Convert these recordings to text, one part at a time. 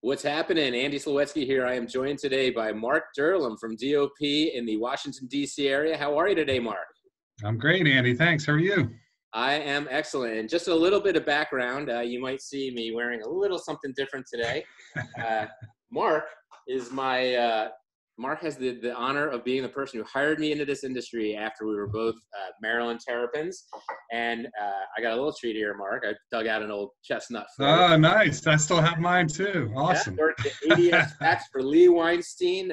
What's happening? Andy Slawetsky here. I am joined today by Mark Dirlam from DOP in the Washington, D.C. area. How are you today, Mark? I'm great, Andy. Thanks. How are you? I am excellent. And just a little bit of background, you might see me wearing a little something different today. Mark is Mark has the honor of being the person who hired me into this industry after we were both Maryland Terrapins. And I got a little treat here, Mark. I dug out an old chestnut. Oh, nice. I still have mine too. Awesome. Yeah, worked at ADS Packs for Lee Weinstein.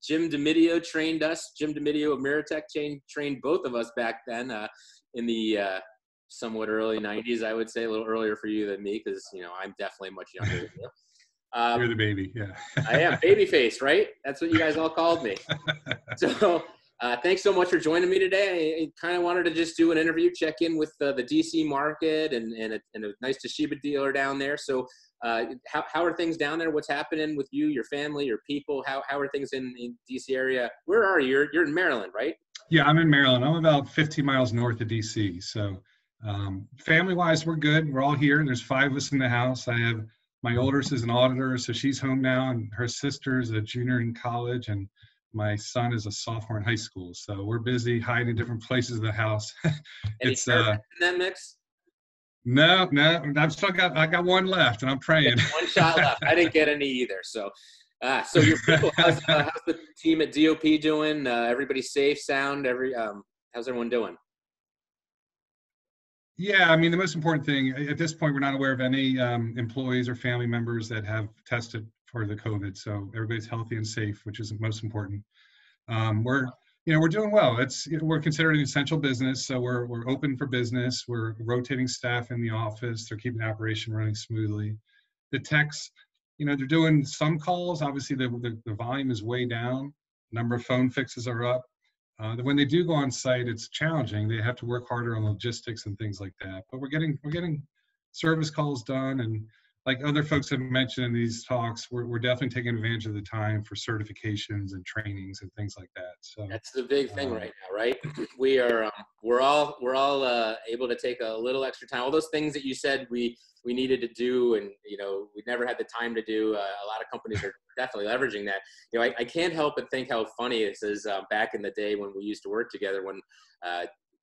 Jim DiMidio trained us. Jim DiMidio of Miratech trained both of us back then in the somewhat early 90s, I would say. A little earlier for you than me because, you know, I'm definitely much younger than you. You're the baby, yeah. I am. Babyface, right? That's what you guys all called me. So thanks so much for joining me today. I kind of wanted to just do an interview, check in with the DC market and a nice Toshiba dealer down there. So how are things down there? What's happening with you, your family, your people? How are things in the DC area? Where are you? You're in Maryland, right? Yeah, I'm in Maryland. I'm about 15 miles north of DC. So family-wise, we're good. We're all here. There's 5 of us in the house. I have my oldest is an auditor, so she's home now, and her sister is a junior in college, and my son is a sophomore in high school. So we're busy hiding in different places of the house. Any in that mix? No, I got one left, and I'm praying. One shot left. I didn't get any either. So your people, how's the team at DOP doing? Everybody safe, sound? How's everyone doing? Yeah, I mean, the most important thing at this point, we're not aware of any employees or family members that have tested for the COVID. So everybody's healthy and safe, which is most important. We're doing well. We're considered an essential business, so we're open for business. We're rotating staff in the office. They're keeping the operation running smoothly. The techs, they're doing some calls. Obviously, the volume is way down. Number of phone fixes are up. When they do go on site, it's challenging. They have to work harder on logistics and things like that. But we're getting service calls done, and like other folks have mentioned in these talks, we're definitely taking advantage of the time for certifications and trainings and things like that. So that's the big thing right now, right? We're all able to take a little extra time. All those things that you said we needed to do, and we never had the time to do. A lot of companies are definitely leveraging that. I can't help but think how funny this is. Back in the day when we used to work together, when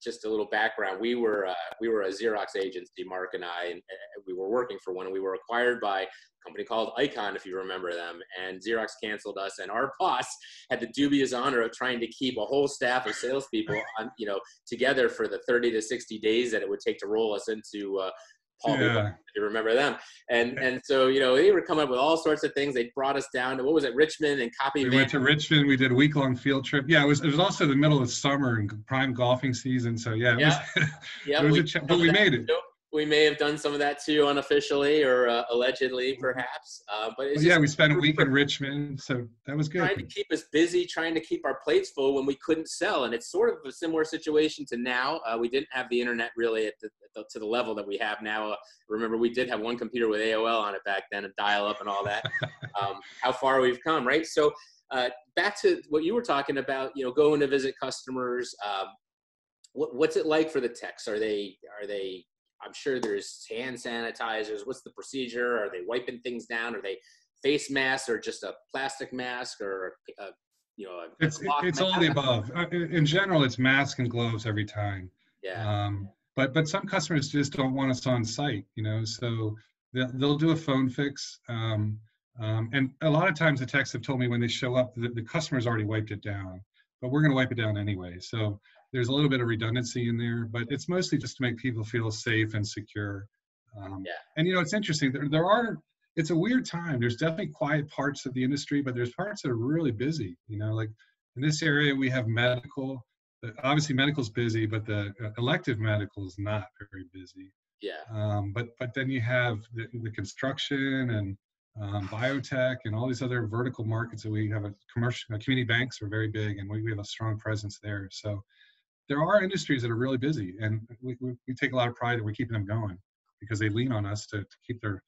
just a little background, we were a Xerox agency, Mark and I, and we were working for one, and we were acquired by a company called Icon, if you remember them, and Xerox canceled us, and our boss had the dubious honor of trying to keep a whole staff of salespeople on, together for the 30 to 60 days that it would take to roll us into Paul, yeah. If you remember them. And so, they were coming up with all sorts of things. They brought us down to, what was it, Richmond and copy. We went to Richmond. We did a week-long field trip. Yeah, it was also the middle of summer and prime golfing season. So yeah, but we made it. We may have done some of that too, unofficially or allegedly, perhaps. But we spent a week in Richmond, so that was good. Trying to keep us busy, trying to keep our plates full when we couldn't sell, and it's sort of a similar situation to now. We didn't have the internet really to the level that we have now. Remember, we did have one computer with AOL on it back then, and dial-up and all that. How far we've come, right? So back to what you were talking about, going to visit customers. What's it like for the techs? Are they? I'm sure there's hand sanitizers. What's the procedure? Are they wiping things down? Are they face masks or just a plastic mask or it's all the above. In general, it's mask and gloves every time. Yeah. But some customers just don't want us on site, so they'll do a phone fix. And a lot of times the techs have told me when they show up, the customer's already wiped it down, but we're going to wipe it down anyway. So there's a little bit of redundancy in there, but it's mostly just to make people feel safe and secure. And it's interesting. It's a weird time. There's definitely quiet parts of the industry, but there's parts that are really busy. Like in this area, we have medical. Obviously, medical's busy, but the elective medical is not very busy. Yeah. But then you have the construction and biotech and all these other vertical markets that we have. Community banks are very big, and we have a strong presence there. So there are industries that are really busy, and we take a lot of pride that we're keeping them going because they lean on us to keep their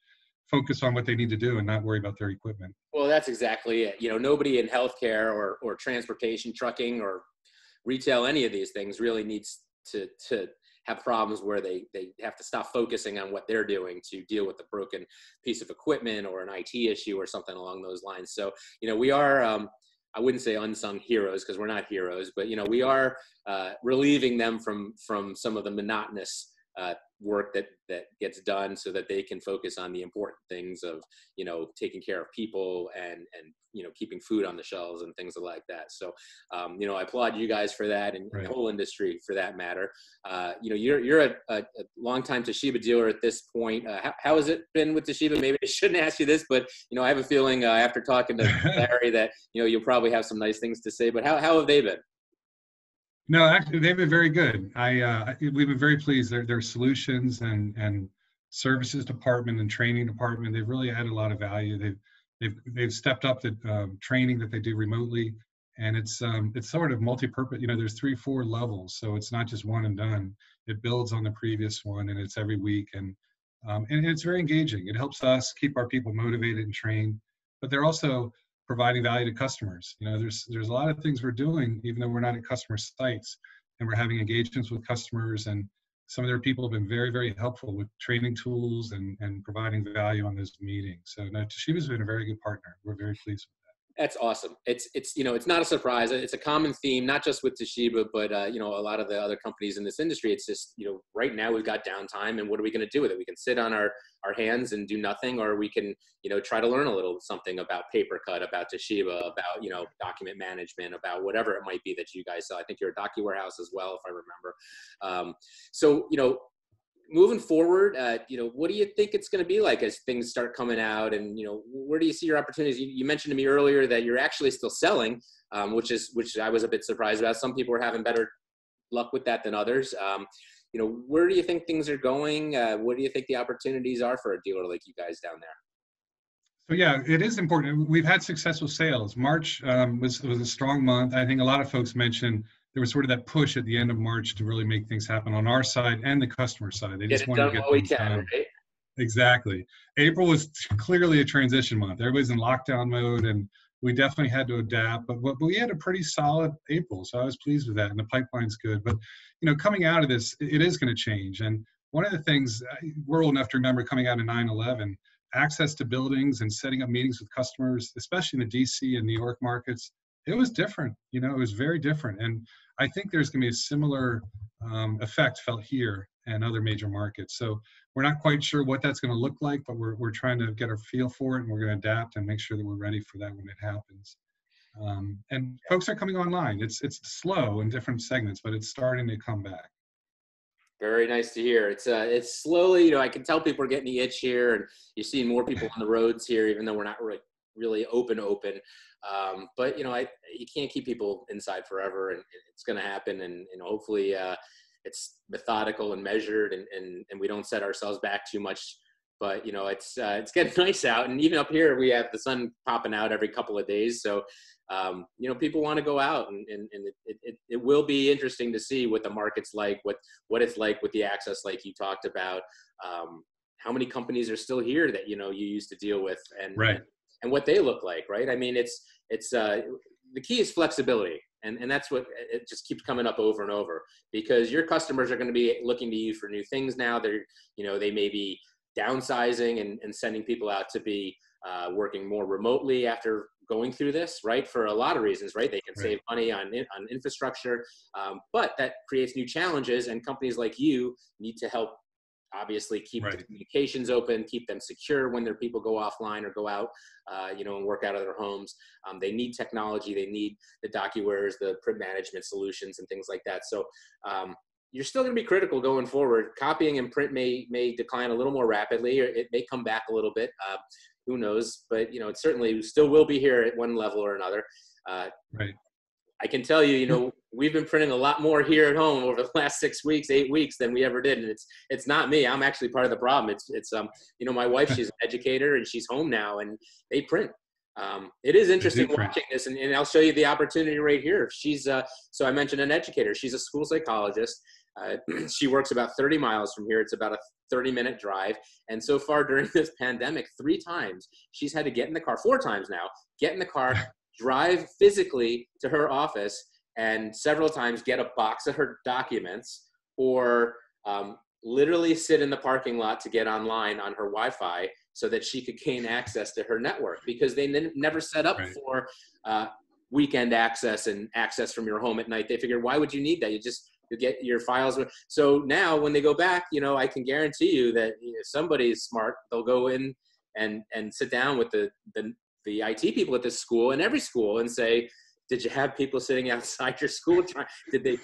focus on what they need to do and not worry about their equipment. Well, that's exactly it. Nobody in healthcare or transportation, trucking, or retail, any of these things really needs to have problems where they have to stop focusing on what they're doing to deal with a broken piece of equipment or an IT issue or something along those lines. So, we are, I wouldn't say unsung heroes because we're not heroes, but, we are relieving them from some of the monotonous work that gets done so that they can focus on the important things of, taking care of people and keeping food on the shelves and things like that. So, I applaud you guys for that, and the whole industry for that matter. You're a longtime Toshiba dealer at this point. How has it been with Toshiba? Maybe I shouldn't ask you this, but, I have a feeling after talking to Larry that, you'll probably have some nice things to say, but how have they been? No, actually, they've been very good. We've been very pleased. Their solutions and services department and training department, they've really added a lot of value. They've stepped up the training that they do remotely, and it's sort of multi-purpose. There's 3-4 levels, so it's not just one and done. It builds on the previous one, and it's every week, and it's very engaging. It helps us keep our people motivated and trained, but they're also providing value to customers. There's a lot of things we're doing, even though we're not at customer sites, and we're having engagements with customers, and some of their people have been very, very helpful with training tools and providing value on those meetings. So no, Toshiba's been a very good partner. We're very pleased with that. That's awesome. It's not a surprise. It's a common theme, not just with Toshiba, but a lot of the other companies in this industry. It's just, right now we've got downtime, and what are we going to do with it? We can sit on our hands and do nothing, or we can, try to learn a little something about PaperCut, about Toshiba, about, document management, about whatever it might be that you guys sell. I think you're a DocuWare house as well, if I remember. So, moving forward, what do you think it's going to be like as things start coming out, and where do you see your opportunities? You mentioned to me earlier that you're actually still selling, which I was a bit surprised about. Some people are having better luck with that than others. Where do you think things are going? What do you think the opportunities are for a dealer like you guys down there? So yeah, it is important. We've had successful sales. March was a strong month. I think a lot of folks mentioned there was sort of that push at the end of March to really make things happen on our side and the customer side. They just wanted to get things done. Right? Exactly. April was clearly a transition month. Everybody's in lockdown mode, and we definitely had to adapt. But we had a pretty solid April, so I was pleased with that, and the pipeline's good. But coming out of this, it is going to change. And one of the things we're old enough to remember coming out of 9/11, access to buildings and setting up meetings with customers, especially in the DC and New York markets, it was different. It was very different. And I think there's going to be a similar effect felt here and other major markets. So we're not quite sure what that's going to look like, but we're trying to get a feel for it, and we're going to adapt and make sure that we're ready for that when it happens. And folks are coming online. It's slow in different segments, but it's starting to come back. Very nice to hear. It's slowly, I can tell people are getting the itch here, and you're seeing more people on the roads here, even though we're not really open. But you can't keep people inside forever, and it's going to happen. And hopefully it's methodical and measured, and we don't set ourselves back too much. But it's getting nice out, and even up here we have the sun popping out every couple of days. So people want to go out, and it will be interesting to see what the market's like, what it's like with the access, like you talked about. How many companies are still here that you used to deal with, and right. and what they look like, right? I mean, it's the key is flexibility, and that's what it just keeps coming up over and over, because your customers are going to be looking to you for new things now. They may be downsizing and sending people out to be working more remotely after going through this, right? For a lot of reasons, right? They can save money on infrastructure, but that creates new challenges, and companies like you need to help obviously keep the communications open, keep them secure when their people go offline or go out, and work out of their homes. They need technology. They need the DocuWares, the print management solutions, and things like that. So you're still going to be critical going forward. Copying and print may decline a little more rapidly, or it may come back a little bit. Who knows? But it certainly still will be here at one level or another. I can tell you, we've been printing a lot more here at home over the last 8 weeks than we ever did. And it's not me. I'm actually part of the problem. It's my wife, she's an educator, and she's home now, and they print. It is interesting watching this, and I'll show you the opportunity right here. She's, so I mentioned an educator. She's a school psychologist. She works about 30 miles from here. It's about a 30-minute drive. And so far during this pandemic, 3 times she's had to get in the car, 4 times now, get in the car, drive physically to her office, and several times get a box of her documents, or literally sit in the parking lot to get online on her Wi-Fi so that she could gain access to her network, because they never set up for weekend access and access from your home at night. They figured, why would you need that? You get your files. So now when they go back, I can guarantee you that if somebody's smart, they'll go in and sit down with the IT people at this school and every school and say, did you have people sitting outside your school? Did they,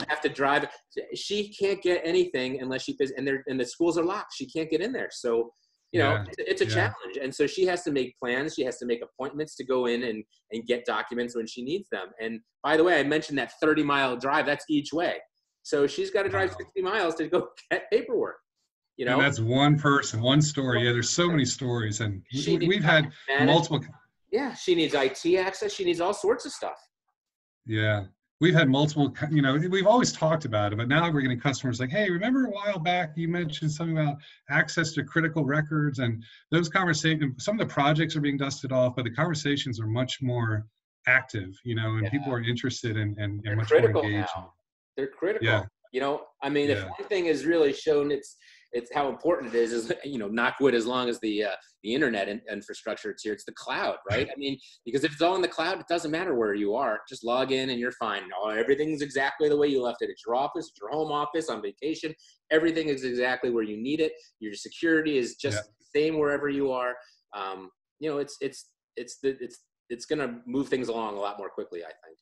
have to drive? She can't get anything unless and the schools are locked. She can't get in there. So, it's a challenge. And so she has to make plans. She has to make appointments to go in and get documents when she needs them. And by the way, I mentioned that 30-mile drive, that's each way. So she's got to drive 60 miles to go get paperwork. And that's one person, one story. Yeah, there's so many stories. And we've had multiple. Yeah, she needs IT access. She needs all sorts of stuff. Yeah, we've had multiple, we've always talked about it, but now we're getting customers like, hey, remember a while back you mentioned something about access to critical records, and those conversations, some of the projects are being dusted off, but the conversations are much more active, and people are interested and much more engaged. Now. They're critical. Yeah. If one thing has really shown it's how important it is knock wood, as long as the internet infrastructure it's here, it's the cloud, right? Because if it's all in the cloud, it doesn't matter where you are. Just log in and you're fine. Everything's exactly the way you left it. It's your office, it's your home office, on vacation. Everything is exactly where you need it. Your security is just the same wherever you are. It's going to move things along a lot more quickly, I think.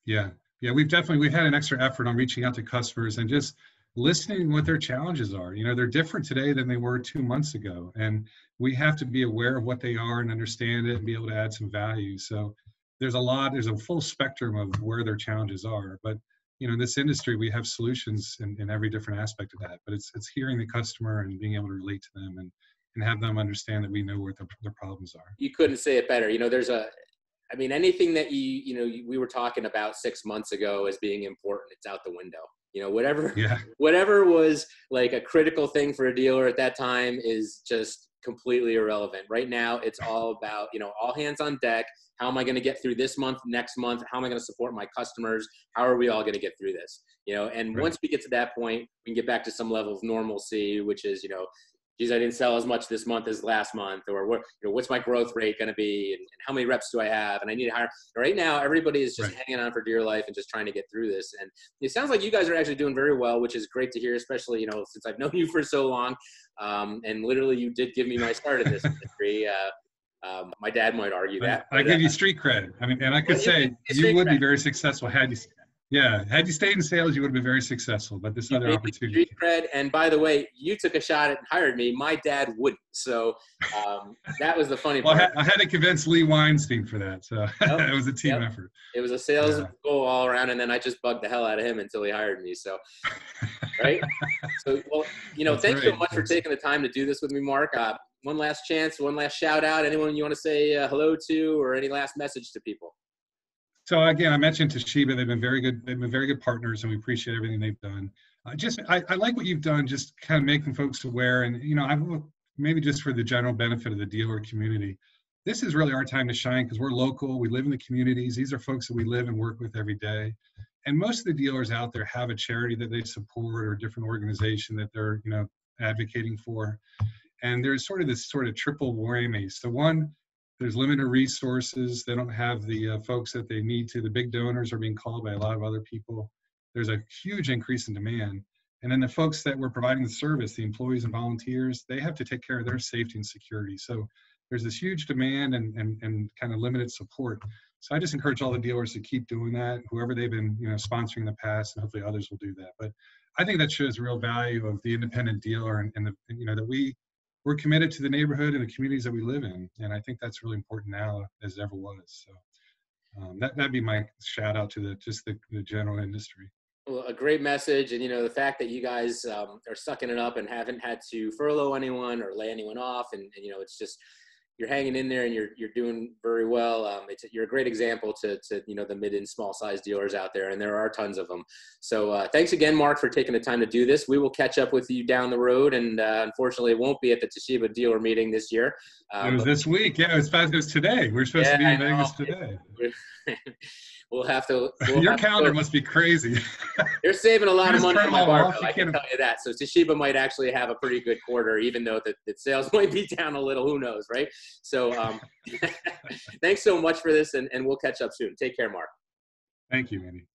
Yeah. Yeah, we've had an extra effort on reaching out to customers and just listening what their challenges are. They're different today than they were 2 months ago. And we have to be aware of what they are and understand it and be able to add some value. So there's a full spectrum of where their challenges are. But, in this industry, we have solutions in every different aspect of that. But it's hearing the customer and being able to relate to them and have them understand that we know what their problems are. You couldn't say it better. Anything that we were talking about 6 months ago as being important, it's out the window. Whatever was like a critical thing for a dealer at that time is just completely irrelevant. Right now, it's all about, all hands on deck. How am I going to get through this month, next month? How am I going to support my customers? How are we all going to get through this? Once we get to that point, we can get back to some level of normalcy, which is, geez, I didn't sell as much this month as last month, or what's my growth rate going to be, and how many reps do I have, and I need to hire. Right now, everybody is just hanging on for dear life and just trying to get through this. And it sounds like you guys are actually doing very well, which is great to hear, especially since I've known you for so long, and literally you did give me my start in this industry. My dad might argue that. I give you street cred. And I could say you would be very successful had you. Yeah, had you stayed in sales, you would have been very successful, but this other opportunity. Street cred, and by the way, you took a shot at and hired me. My dad wouldn't, so that was the funny part. I had to convince Lee Weinstein for that, so it was a team effort. It was a sales goal all around, and then I just bugged the hell out of him until he hired me, so, right? So, well, thanks so much for taking the time to do this with me, Mark. One last chance, one last shout out. Anyone you want to say hello to, or any last message to people? So again, I mentioned Toshiba. They've been very good. They've been very good partners, and we appreciate everything they've done. I like what you've done, just kind of making folks aware. And maybe just for the general benefit of the dealer community, this is really our time to shine because we're local. We live in the communities. These are folks that we live and work with every day. And most of the dealers out there have a charity that they support or a different organization that they're advocating for. And there's sort of this triple whammy. So one, there's limited resources. They don't have the folks that they need to. The big donors are being called by a lot of other people. There's a huge increase in demand. And then the folks that we're providing the service, the employees and volunteers, they have to take care of their safety and security. So there's this huge demand and kind of limited support. So I just encourage all the dealers to keep doing that, whoever they've been sponsoring in the past, and hopefully others will do that. But I think that shows real value of the independent dealer and that we're committed to the neighborhood and the communities that we live in. And I think that's really important now as it ever was. So that'd be my shout out to the general industry. Well, a great message. And, the fact that you guys are sucking it up and haven't had to furlough anyone or lay anyone off. And it's just, you're hanging in there and you're doing very well. You're a great example to the mid and small size dealers out there, and there are tons of them. So thanks again, Mark, for taking the time to do this. We will catch up with you down the road, and unfortunately, it won't be at the Toshiba dealer meeting this year. It was this week. Yeah, it was today. We're supposed to be in Vegas today. we'll have to. Your calendar must be crazy. They're saving a lot of money on my barbell, I can can't- tell you that. So Toshiba might actually have a pretty good quarter, even though the sales might be down a little. Who knows, right? So thanks so much for this, and we'll catch up soon. Take care, Mark. Thank you, Andy.